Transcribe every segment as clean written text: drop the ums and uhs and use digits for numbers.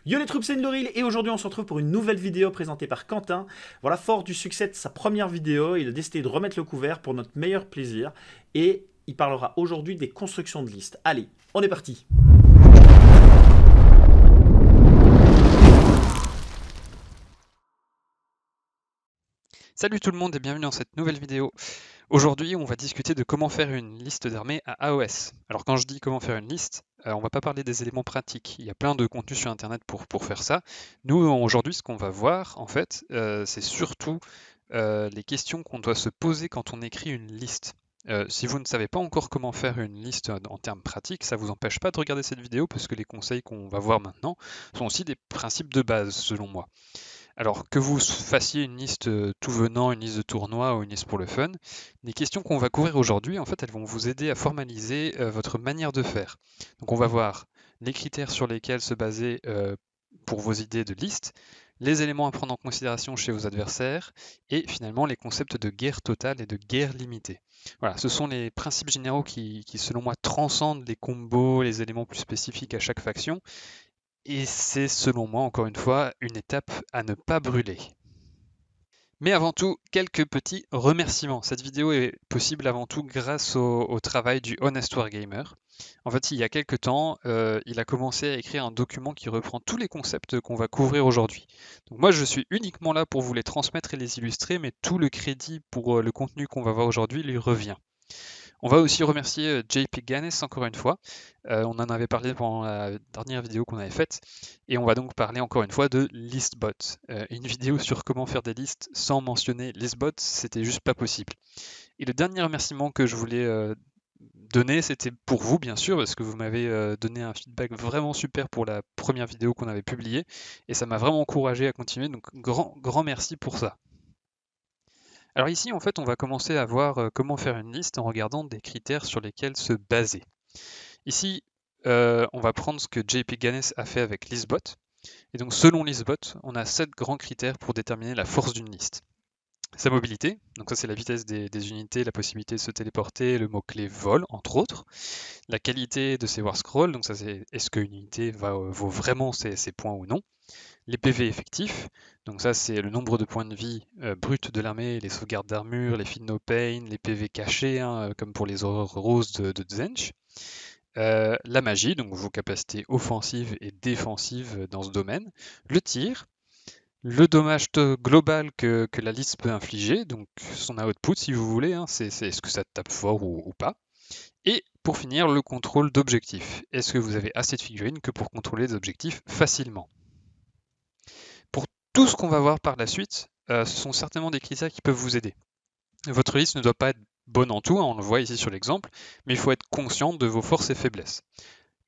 Yo les troupes, c'est Nloril et aujourd'hui on se retrouve pour une nouvelle vidéo présentée par Quentin. Voilà, fort du succès de sa première vidéo, il a décidé de remettre le couvert pour notre meilleur plaisir et il parlera aujourd'hui des constructions de listes. Allez, on est parti. Salut tout le monde et bienvenue dans cette nouvelle vidéo. Aujourd'hui, on va discuter de comment faire une liste d'armées à AOS. Alors quand je dis comment faire une liste, on va pas parler des éléments pratiques. Il y a plein de contenus sur internet pour faire ça. Nous, aujourd'hui, ce qu'on va voir, en fait, c'est surtout les questions qu'on doit se poser quand on écrit une liste. Si vous ne savez pas encore comment faire une liste en termes pratiques, ça ne vous empêche pas de regarder cette vidéo parce que les conseils qu'on va voir maintenant sont aussi des principes de base selon moi. Alors que vous fassiez une liste tout venant, une liste de tournoi ou une liste pour le fun, les questions qu'on va couvrir aujourd'hui, en fait, elles vont vous aider à formaliser votre manière de faire. Donc on va voir les critères sur lesquels se baser pour vos idées de liste, les éléments à prendre en considération chez vos adversaires et finalement les concepts de guerre totale et de guerre limitée. Voilà, ce sont les principes généraux qui selon moi transcendent les combos, les éléments plus spécifiques à chaque faction et c'est selon moi, encore une fois, une étape à ne pas brûler. Mais avant tout, quelques petits remerciements. Cette vidéo est possible avant tout grâce au travail du Honest Wargamer. En fait, il y a quelques temps, il a commencé à écrire un document qui reprend tous les concepts qu'on va couvrir aujourd'hui. Donc moi, je suis uniquement là pour vous les transmettre et les illustrer, mais tout le crédit pour le contenu qu'on va voir aujourd'hui lui revient. On va aussi remercier JP Ganes encore une fois. On en avait parlé pendant la dernière vidéo qu'on avait faite. Et on va donc parler encore une fois de ListBot. Une vidéo sur comment faire des listes sans mentionner ListBot, c'était juste pas possible. Et le dernier remerciement que je voulais donner, c'était pour vous bien sûr, parce que vous m'avez donné un feedback vraiment super pour la première vidéo qu'on avait publiée. Et ça m'a vraiment encouragé à continuer. Donc grand merci pour ça. Alors ici, en fait, on va commencer à voir comment faire une liste en regardant des critères sur lesquels se baser. Ici, on va prendre ce que JP Ganes a fait avec Listbot. Et donc, selon Listbot, on a 7 grands critères pour déterminer la force d'une liste. Sa mobilité, donc ça c'est la vitesse des unités, la possibilité de se téléporter, le mot-clé vol, entre autres. La qualité de ses war scrolls, donc ça c'est est-ce qu'une unité vaut vraiment ses points ou non. Les PV effectifs, donc ça c'est le nombre de points de vie bruts de l'armée, les sauvegardes d'armure, les feed no pain, les PV cachés, hein, comme pour les horreurs roses de Zench. La magie, donc vos capacités offensives et défensives dans ce domaine. Le tir, le dommage global que la liste peut infliger, donc son output si vous voulez, hein, c'est est-ce que ça tape fort ou pas. Et pour finir, le contrôle d'objectifs. Est-ce que vous avez assez de figurines que pour contrôler des objectifs facilement? Pour tout ce qu'on va voir par la suite, ce sont certainement des critères qui peuvent vous aider. Votre liste ne doit pas être bonne en tout, hein, on le voit ici sur l'exemple, mais il faut être conscient de vos forces et faiblesses.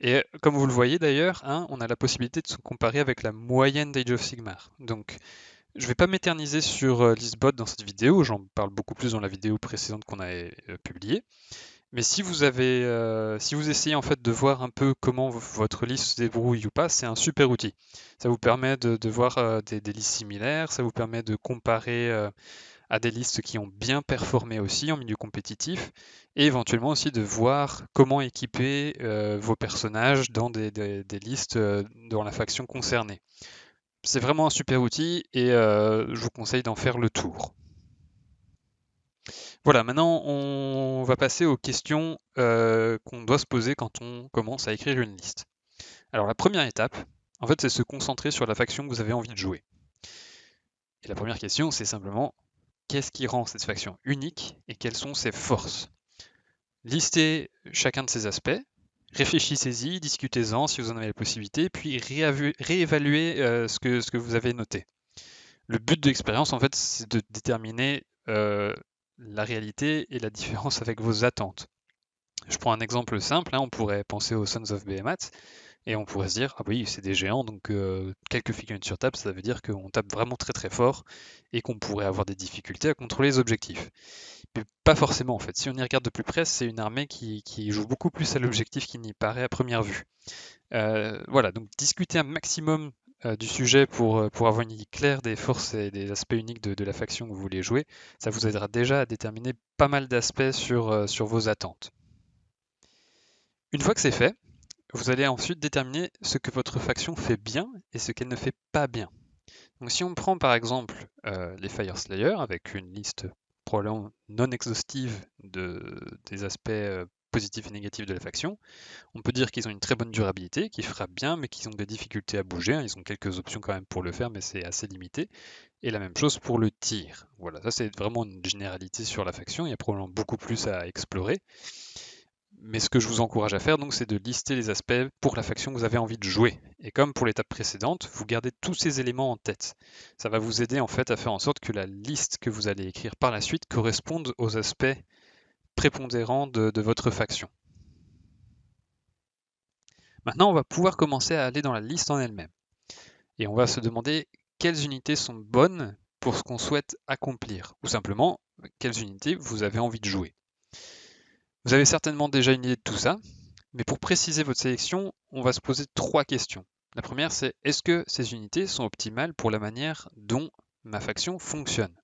Et comme vous le voyez d'ailleurs, hein, on a la possibilité de se comparer avec la moyenne d'Age of Sigmar. Donc je ne vais pas m'éterniser sur Listbot dans cette vidéo, j'en parle beaucoup plus dans la vidéo précédente qu'on avait publiée. Mais si si vous essayez en fait de voir un peu comment votre liste se débrouille ou pas, c'est un super outil. Ça vous permet de voir des listes similaires, ça vous permet de comparer à des listes qui ont bien performé aussi en milieu compétitif, et éventuellement aussi de voir comment équiper vos personnages dans des listes dans la faction concernée. C'est vraiment un super outil et je vous conseille d'en faire le tour. Voilà, maintenant on va passer aux questions qu'on doit se poser quand on commence à écrire une liste. Alors la première étape, en fait, c'est se concentrer sur la faction que vous avez envie de jouer. Et la première question, c'est simplement qu'est-ce qui rend cette faction unique et quelles sont ses forces? Listez chacun de ces aspects, réfléchissez-y, discutez-en si vous en avez la possibilité, puis réévaluez ce que vous avez noté. Le but de l'expérience, en fait, c'est de déterminer la réalité et la différence avec vos attentes. Je prends un exemple simple, hein, on pourrait penser aux Sons of Behemoth, et on pourrait se dire, ah oui, c'est des géants, donc quelques figurines sur table, ça veut dire qu'on tape vraiment très très fort, et qu'on pourrait avoir des difficultés à contrôler les objectifs. Mais pas forcément en fait. Si on y regarde de plus près, c'est une armée qui joue beaucoup plus à l'objectif qu'il n'y paraît à première vue. Voilà, donc discuter un maximum du sujet pour avoir une idée claire des forces et des aspects uniques de la faction que vous voulez jouer, ça vous aidera déjà à déterminer pas mal d'aspects sur vos attentes. Une fois que c'est fait, vous allez ensuite déterminer ce que votre faction fait bien et ce qu'elle ne fait pas bien. Donc si on prend par exemple les Fire Slayer avec une liste probablement non exhaustive des aspects positifs et négatifs de la faction, on peut dire qu'ils ont une très bonne durabilité, qu'ils frappent bien, mais qu'ils ont des difficultés à bouger, hein. Ils ont quelques options quand même pour le faire, mais c'est assez limité. Et la même chose pour le tir. Voilà, ça c'est vraiment une généralité sur la faction, il y a probablement beaucoup plus à explorer. Mais ce que je vous encourage à faire, donc, c'est de lister les aspects pour la faction que vous avez envie de jouer. Et comme pour l'étape précédente, vous gardez tous ces éléments en tête. Ça va vous aider en fait à faire en sorte que la liste que vous allez écrire par la suite corresponde aux aspects prépondérants de votre faction. Maintenant, on va pouvoir commencer à aller dans la liste en elle-même. Et on va se demander quelles unités sont bonnes pour ce qu'on souhaite accomplir. Ou simplement, quelles unités vous avez envie de jouer. Vous avez certainement déjà une idée de tout ça, mais pour préciser votre sélection, on va se poser 3 questions. La première, c'est est-ce que ces unités sont optimales pour la manière dont ma faction fonctionne?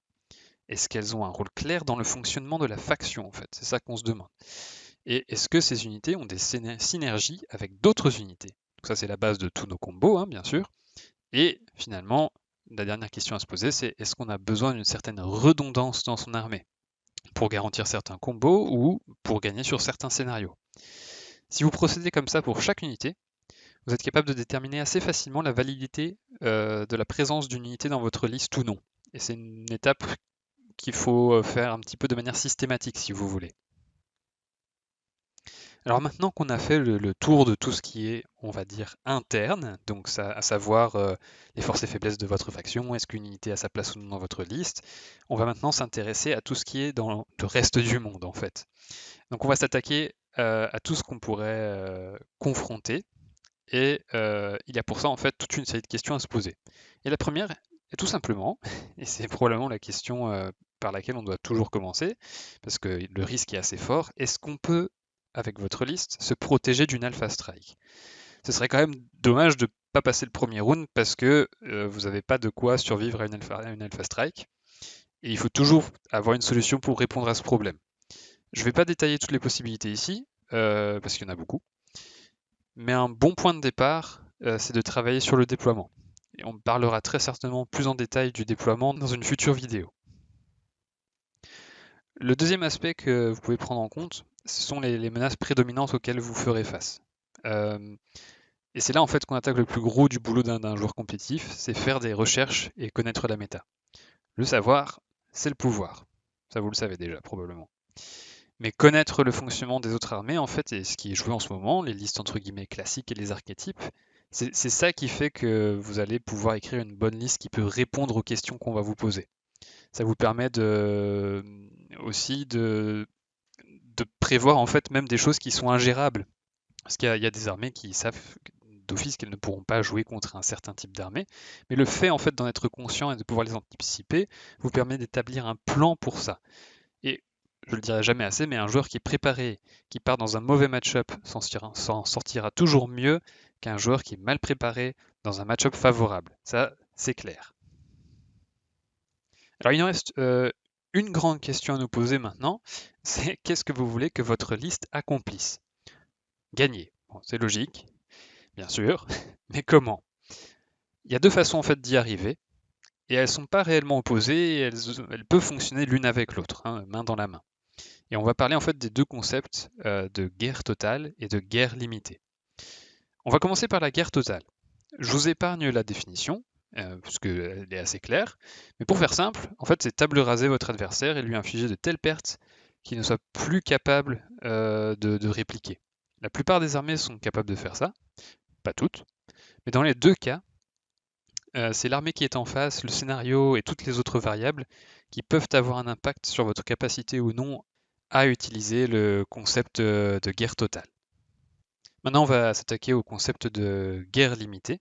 Est-ce qu'elles ont un rôle clair dans le fonctionnement de la faction en fait? C'est ça qu'on se demande. Et est-ce que ces unités ont des synergies avec d'autres unités? Donc ça c'est la base de tous nos combos, hein, bien sûr. Et finalement, la dernière question à se poser, c'est est-ce qu'on a besoin d'une certaine redondance dans son armée pour garantir certains combos ou pour gagner sur certains scénarios? Si vous procédez comme ça pour chaque unité, vous êtes capable de déterminer assez facilement la validité de la présence d'une unité dans votre liste ou non. Et c'est une étape qu'il faut faire un petit peu de manière systématique si vous voulez. Alors maintenant qu'on a fait le tour de tout ce qui est, on va dire, interne, donc ça, à savoir les forces et faiblesses de votre faction, est-ce qu'une unité a sa place ou non dans votre liste, on va maintenant s'intéresser à tout ce qui est dans le reste du monde en fait. Donc on va s'attaquer à tout ce qu'on pourrait confronter. Et il y a pour ça en fait toute une série de questions à se poser. Et la première est tout simplement, et c'est probablement la question par laquelle on doit toujours commencer, parce que le risque est assez fort, est-ce qu'on peut, avec votre liste, se protéger d'une alpha strike? Ce serait quand même dommage de ne pas passer le premier round parce que vous n'avez pas de quoi survivre à une alpha strike. Et il faut toujours avoir une solution pour répondre à ce problème. Je ne vais pas détailler toutes les possibilités ici, parce qu'il y en a beaucoup. Mais un bon point de départ, c'est de travailler sur le déploiement. Et on parlera très certainement plus en détail du déploiement dans une future vidéo. Le deuxième aspect que vous pouvez prendre en compte, ce sont les menaces prédominantes auxquelles vous ferez face. Et c'est là en fait qu'on attaque le plus gros du boulot d'un joueur compétitif, c'est faire des recherches et connaître la méta. Le savoir, c'est le pouvoir. Ça vous le savez déjà probablement. Mais connaître le fonctionnement des autres armées, en fait, et ce qui est joué en ce moment, les listes entre guillemets classiques et les archétypes, c'est ça qui fait que vous allez pouvoir écrire une bonne liste qui peut répondre aux questions qu'on va vous poser. Ça vous permet aussi de prévoir en fait même des choses qui sont ingérables. Parce qu'il y a des armées qui savent d'office qu'elles ne pourront pas jouer contre un certain type d'armée, mais le fait en fait d'en être conscient et de pouvoir les anticiper vous permet d'établir un plan pour ça. Et je le dirai jamais assez, mais un joueur qui est préparé, qui part dans un mauvais match-up, s'en sortira toujours mieux qu'un joueur qui est mal préparé dans un match-up favorable. Ça, c'est clair. Alors il en reste une grande question à nous poser maintenant, c'est qu'est-ce que vous voulez que votre liste accomplisse? Gagner. Bon, c'est logique, bien sûr, mais comment? Il y a deux façons en fait d'y arriver, et elles ne sont pas réellement opposées, et elles peuvent fonctionner l'une avec l'autre, hein, main dans la main. Et on va parler en fait des deux concepts de guerre totale et de guerre limitée. On va commencer par la guerre totale. Je vous épargne la définition, parce qu'elle est assez claire, mais pour faire simple, en fait, c'est table raser votre adversaire et lui infliger de telles pertes qu'il ne soit plus capable de répliquer. La plupart des armées sont capables de faire ça, pas toutes, mais dans les deux cas, c'est l'armée qui est en face, le scénario et toutes les autres variables qui peuvent avoir un impact sur votre capacité ou non à utiliser le concept de guerre totale. Maintenant, on va s'attaquer au concept de guerre limitée.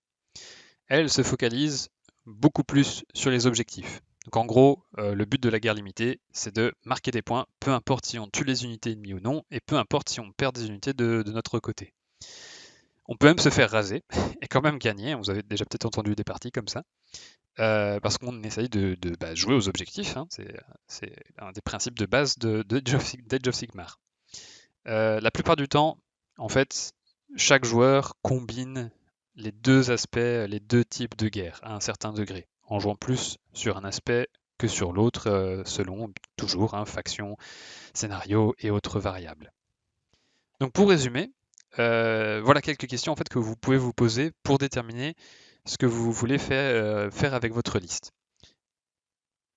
Elle se focalise beaucoup plus sur les objectifs. Donc en gros, le but de la guerre limitée, c'est de marquer des points, peu importe si on tue les unités ennemies ou non, et peu importe si on perd des unités de notre côté. On peut même se faire raser et quand même gagner. Vous avez déjà peut-être entendu des parties comme ça. Parce qu'on essaye de jouer aux objectifs, hein. C'est un des principes de base d'Age of Sigmar. La plupart du temps, en fait, chaque joueur combine les deux aspects, les deux types de guerre à un certain degré, en jouant plus sur un aspect que sur l'autre, selon toujours faction, scénario et autres variables. Donc pour résumer, voilà quelques questions en fait que vous pouvez vous poser pour déterminer ce que vous voulez faire avec votre liste.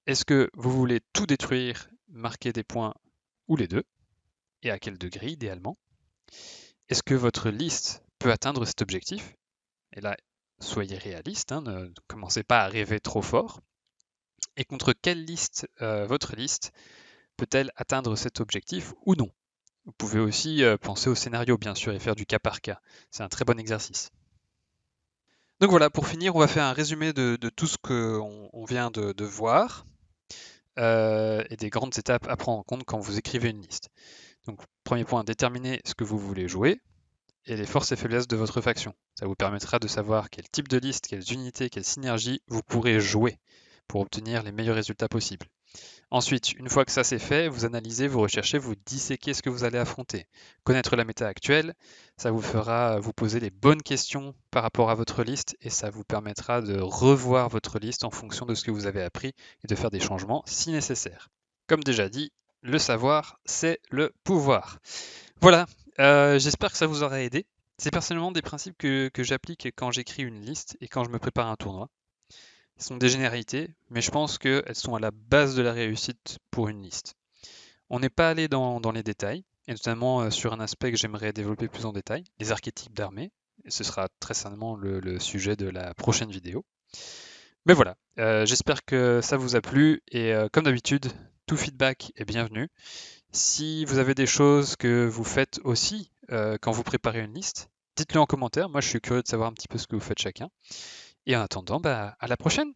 Est-ce que vous voulez tout détruire, marquer des points ou les deux? Et à quel degré idéalement? Est-ce que votre liste peut atteindre cet objectif? Et là, soyez réaliste, ne commencez pas à rêver trop fort. Et contre quelle liste votre liste peut-elle atteindre cet objectif ou non? Vous pouvez aussi penser au scénario, bien sûr, et faire du cas par cas. C'est un très bon exercice. Donc voilà, pour finir, on va faire un résumé de tout ce qu'on vient de voir et des grandes étapes à prendre en compte quand vous écrivez une liste. Donc, premier point, déterminer ce que vous voulez jouer et les forces et faiblesses de votre faction. Ça vous permettra de savoir quel type de liste, quelles unités, quelles synergies vous pourrez jouer pour obtenir les meilleurs résultats possibles. Ensuite, une fois que ça c'est fait, vous analysez, vous recherchez, vous disséquez ce que vous allez affronter. Connaître la méta actuelle, ça vous fera vous poser les bonnes questions par rapport à votre liste et ça vous permettra de revoir votre liste en fonction de ce que vous avez appris et de faire des changements si nécessaire. Comme déjà dit, le savoir, c'est le pouvoir. Voilà, j'espère que ça vous aura aidé. C'est personnellement des principes que j'applique quand j'écris une liste et quand je me prépare un tournoi. Ce sont des généralités, mais je pense qu'elles sont à la base de la réussite pour une liste. On n'est pas allé dans les détails, et notamment sur un aspect que j'aimerais développer plus en détail, les archétypes d'armées. Et ce sera très certainement le sujet de la prochaine vidéo. Mais voilà, j'espère que ça vous a plu, et comme d'habitude, tout feedback est bienvenu. Si vous avez des choses que vous faites aussi quand vous préparez une liste, dites-le en commentaire. Moi, je suis curieux de savoir un petit peu ce que vous faites chacun. Et en attendant, à la prochaine!